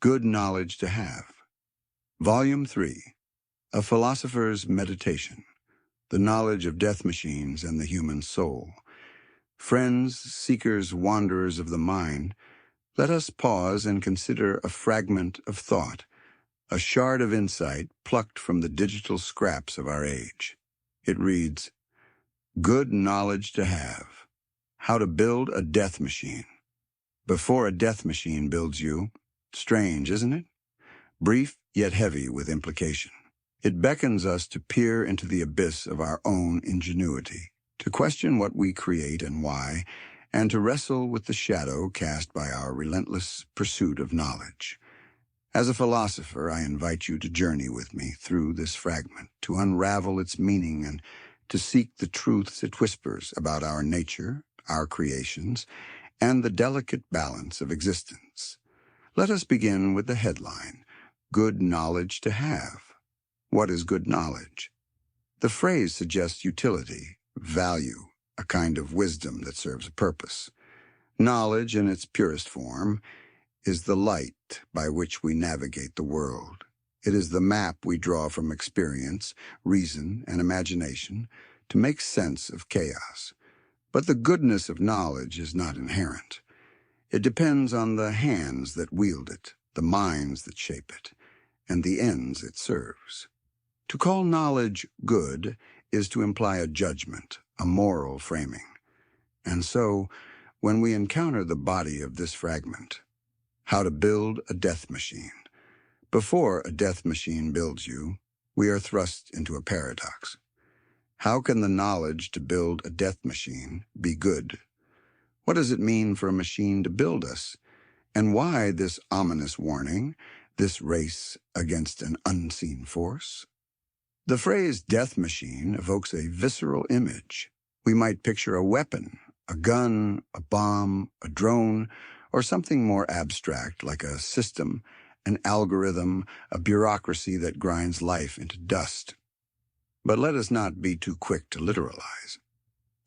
Good Knowledge to Have. Volume 3, A Philosopher's Meditation, The Knowledge of Death Machines and the Human Soul. Friends, seekers, wanderers of the mind, let us pause and consider a fragment of thought, a shard of insight plucked from the digital scraps of our age. It reads, Good Knowledge to Have. How to Build a Death Machine. Before a death machine builds you, strange, isn't it? Brief yet heavy with implication. It beckons us to peer into the abyss of our own ingenuity, to question what we create and why, and to wrestle with the shadow cast by our relentless pursuit of knowledge. As a philosopher, I invite you to journey with me through this fragment, to unravel its meaning and to seek the truths it whispers about our nature, our creations, and the delicate balance of existence. Let us begin with the headline, Good Knowledge to Have. What is good knowledge? The phrase suggests utility, value, a kind of wisdom that serves a purpose. Knowledge, in its purest form, is the light by which we navigate the world. It is the map we draw from experience, reason, and imagination to make sense of chaos. But the goodness of knowledge is not inherent. It depends on the hands that wield it, the minds that shape it, and the ends it serves. To call knowledge good is to imply a judgment, a moral framing. And so, when we encounter the body of this fragment, how to build a death machine. Before a death machine builds you, we are thrust into a paradox. How can the knowledge to build a death machine be good? What does it mean for a machine to build us? And why this ominous warning, this race against an unseen force? The phrase death machine evokes a visceral image. We might picture a weapon, a gun, a bomb, a drone, or something more abstract like a system, an algorithm, a bureaucracy that grinds life into dust. But let us not be too quick to literalize.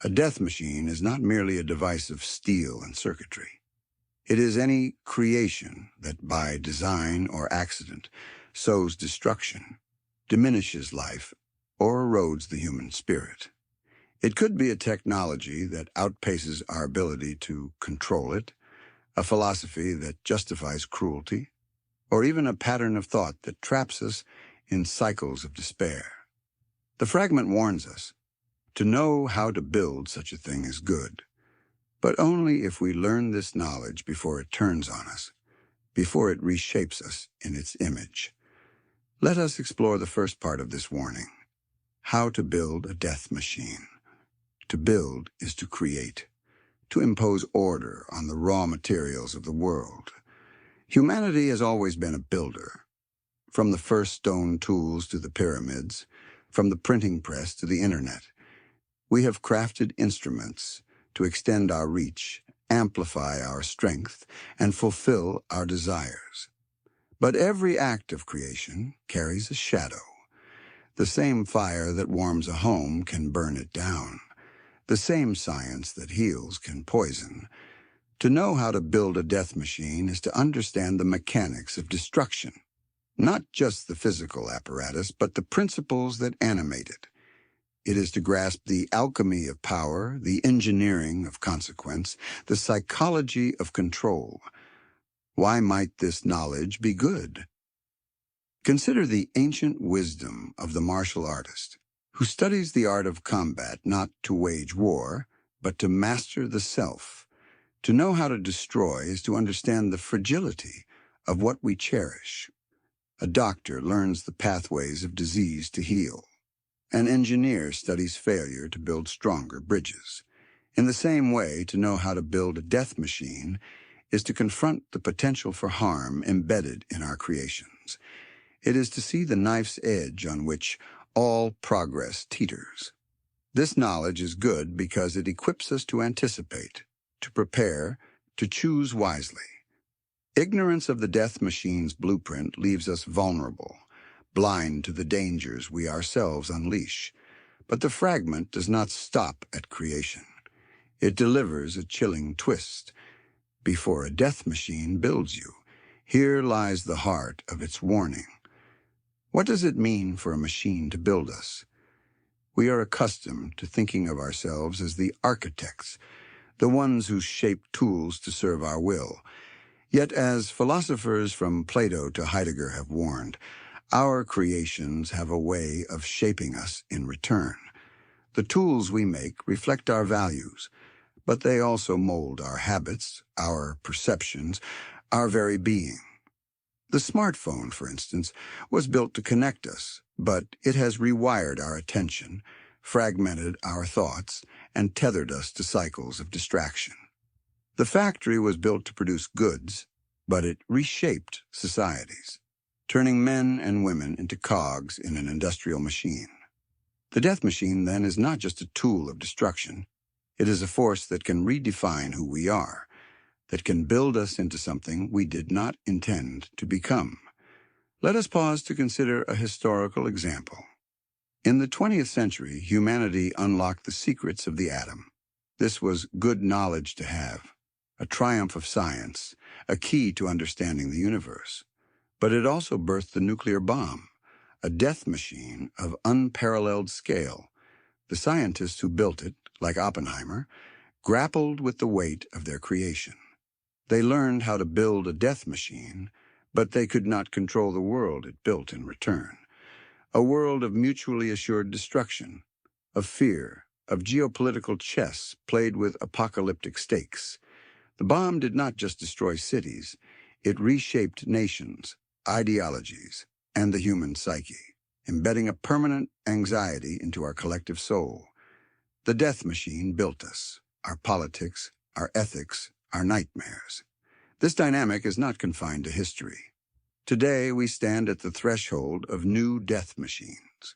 A death machine is not merely a device of steel and circuitry. It is any creation that by design or accident sows destruction, diminishes life, or erodes the human spirit. It could be a technology that outpaces our ability to control it, a philosophy that justifies cruelty, or even a pattern of thought that traps us in cycles of despair. The fragment warns us, to know how to build such a thing is good, but only if we learn this knowledge before it turns on us, before it reshapes us in its image. Let us explore the first part of this warning, how to build a death machine. To build is to create, to impose order on the raw materials of the world. Humanity has always been a builder. From the first stone tools to the pyramids, from the printing press to the internet, we have crafted instruments to extend our reach, amplify our strength, and fulfill our desires. But every act of creation carries a shadow. The same fire that warms a home can burn it down. The same science that heals can poison. To know how to build a death machine is to understand the mechanics of destruction, not just the physical apparatus, but the principles that animate it. It is to grasp the alchemy of power, the engineering of consequence, the psychology of control. Why might this knowledge be good? Consider the ancient wisdom of the martial artist, who studies the art of combat not to wage war, but to master the self. To know how to destroy is to understand the fragility of what we cherish. A doctor learns the pathways of disease to heal. An engineer studies failure to build stronger bridges. In the same way, to know how to build a death machine is to confront the potential for harm embedded in our creations. It is to see the knife's edge on which all progress teeters. This knowledge is good because it equips us to anticipate, to prepare, to choose wisely. Ignorance of the death machine's blueprint leaves us vulnerable, blind to the dangers we ourselves unleash. But the fragment does not stop at creation. It delivers a chilling twist. Before a death machine builds you, Here lies the heart of its warning. What does it mean for a machine to build us? We are accustomed to thinking of ourselves as the architects, the ones who shape tools to serve our will. Yet, as philosophers from Plato to Heidegger have warned, our creations have a way of shaping us in return. The tools we make reflect our values, but they also mold our habits, our perceptions, our very being. The smartphone, for instance, was built to connect us, but it has rewired our attention, fragmented our thoughts, and tethered us to cycles of distraction. The factory was built to produce goods, but it reshaped societies, turning men and women into cogs in an industrial machine. The death machine, then, is not just a tool of destruction. It is a force that can redefine who we are, that can build us into something we did not intend to become. Let us pause to consider a historical example. In the 20th century, humanity unlocked the secrets of the atom. This was good knowledge to have, a triumph of science, a key to understanding the universe. But it also birthed the nuclear bomb, a death machine of unparalleled scale. The scientists who built it, like Oppenheimer, grappled with the weight of their creation. They learned how to build a death machine, but they could not control the world it built in return. A world of mutually assured destruction, of fear, of geopolitical chess played with apocalyptic stakes. The bomb did not just destroy cities, it reshaped nations, ideologies, and the human psyche, embedding a permanent anxiety into our collective soul. The death machine built us, our politics, our ethics, our nightmares. This dynamic is not confined to history. Today, we stand at the threshold of new death machines.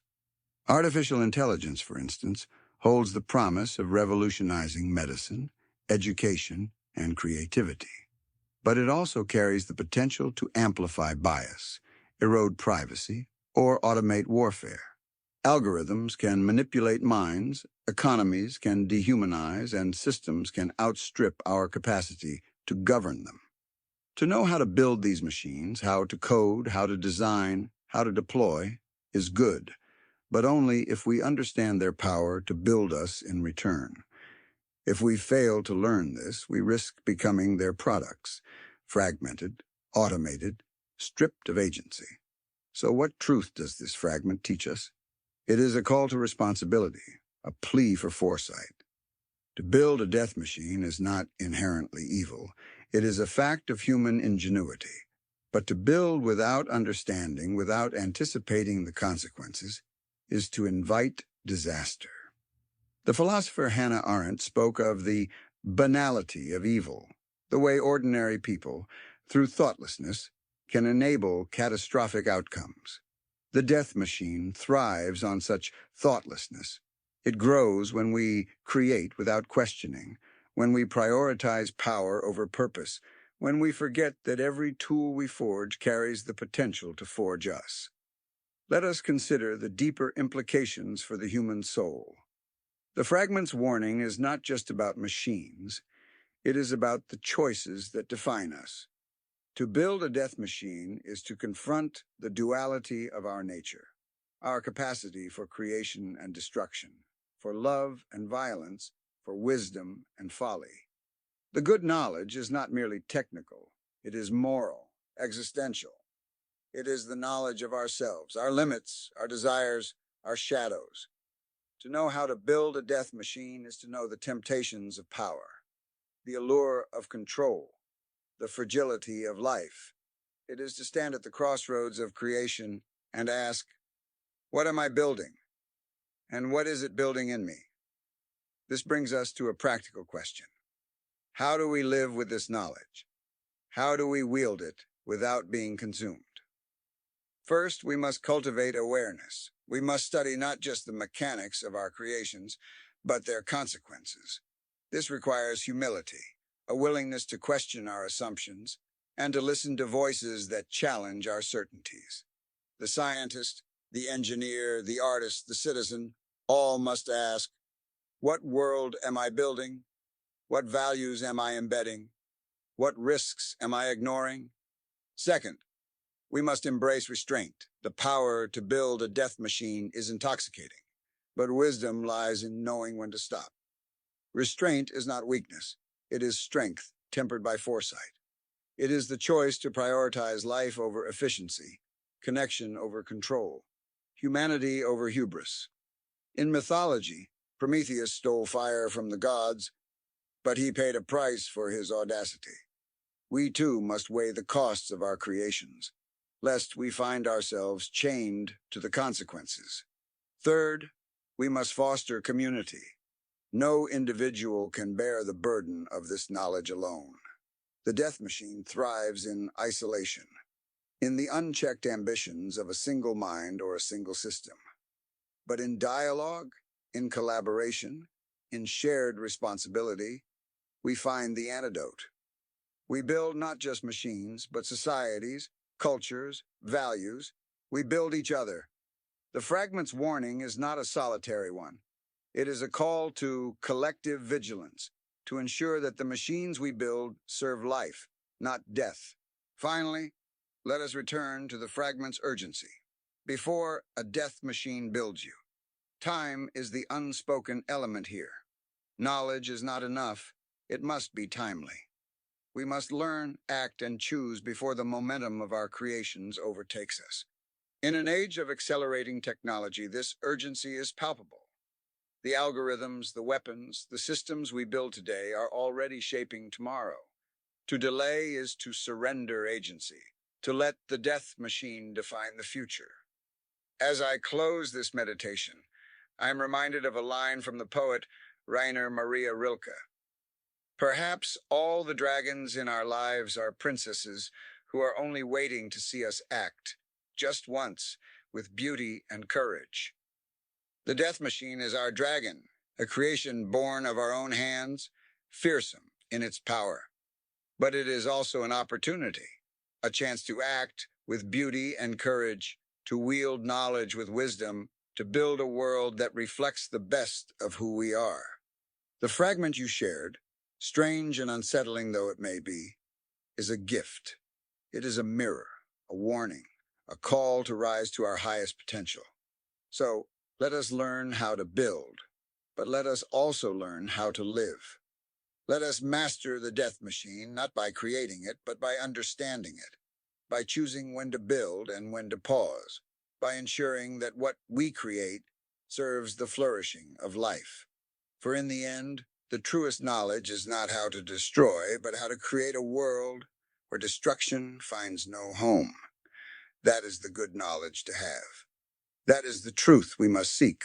Artificial intelligence, for instance, holds the promise of revolutionizing medicine, education, and creativity. But it also carries the potential to amplify bias, erode privacy, or automate warfare. Algorithms can manipulate minds, economies can dehumanize, and systems can outstrip our capacity to govern them. To know how to build these machines, how to code, how to design, how to deploy, is good, but only if we understand their power to build us in return. If we fail to learn this, we risk becoming their products, fragmented, automated, stripped of agency. So what truth does this fragment teach us? It is a call to responsibility, a plea for foresight. To build a death machine is not inherently evil. It is a fact of human ingenuity. But to build without understanding, without anticipating the consequences, is to invite disaster. The philosopher Hannah Arendt spoke of the banality of evil, the way ordinary people, through thoughtlessness, can enable catastrophic outcomes. The death machine thrives on such thoughtlessness. It grows when we create without questioning, when we prioritize power over purpose, when we forget that every tool we forge carries the potential to forge us. Let us consider the deeper implications for the human soul. The fragment's warning is not just about machines, it is about the choices that define us. To build a death machine is to confront the duality of our nature, our capacity for creation and destruction, for love and violence, for wisdom and folly. The good knowledge is not merely technical, it is moral, existential. It is the knowledge of ourselves, our limits, our desires, our shadows. To know how to build a death machine is to know the temptations of power, the allure of control, the fragility of life. It is to stand at the crossroads of creation and ask, what am I building? And what is it building in me? This brings us to a practical question. How do we live with this knowledge? How do we wield it without being consumed? First, we must cultivate awareness. We must study not just the mechanics of our creations, but their consequences. This requires humility, a willingness to question our assumptions, and to listen to voices that challenge our certainties. The scientist, the engineer, the artist, the citizen, all must ask, what world am I building? What values am I embedding? What risks am I ignoring? Second, we must embrace restraint. The power to build a death machine is intoxicating, but wisdom lies in knowing when to stop. Restraint is not weakness, it is strength tempered by foresight. It is the choice to prioritize life over efficiency, connection over control, humanity over hubris. In mythology, Prometheus stole fire from the gods, but he paid a price for his audacity. We too must weigh the costs of our creations, lest we find ourselves chained to the consequences. Third, we must foster community. No individual can bear the burden of this knowledge alone. The death machine thrives in isolation, in the unchecked ambitions of a single mind or a single system. But in dialogue, in collaboration, in shared responsibility, we find the antidote. We build not just machines, but societies, cultures, values. We build each other. The fragment's warning is not a solitary one. It is a call to collective vigilance, to ensure that the machines we build serve life, not death. Finally, let us return to the fragment's urgency. Before a death machine builds you, time is the unspoken element here. Knowledge is not enough. It must be timely. We must learn, act, and choose before the momentum of our creations overtakes us. In an age of accelerating technology, this urgency is palpable. The algorithms, the weapons, the systems we build today are already shaping tomorrow. To delay is to surrender agency, to let the death machine define the future. As I close this meditation, I am reminded of a line from the poet Rainer Maria Rilke. Perhaps all the dragons in our lives are princesses who are only waiting to see us act, just once, with beauty and courage. The death machine is our dragon, a creation born of our own hands, fearsome in its power. But it is also an opportunity, a chance to act with beauty and courage, to wield knowledge with wisdom, to build a world that reflects the best of who we are. The fragment you shared, strange and unsettling though it may be, is a gift. It is a mirror, a warning, a call to rise to our highest potential. So, let us learn how to build, but let us also learn how to live. Let us master the death machine, not by creating it, but by understanding it, by choosing when to build and when to pause, by ensuring that what we create serves the flourishing of life. For in the end, the truest knowledge is not how to destroy, but how to create a world where destruction finds no home. That is the good knowledge to have. That is the truth we must seek.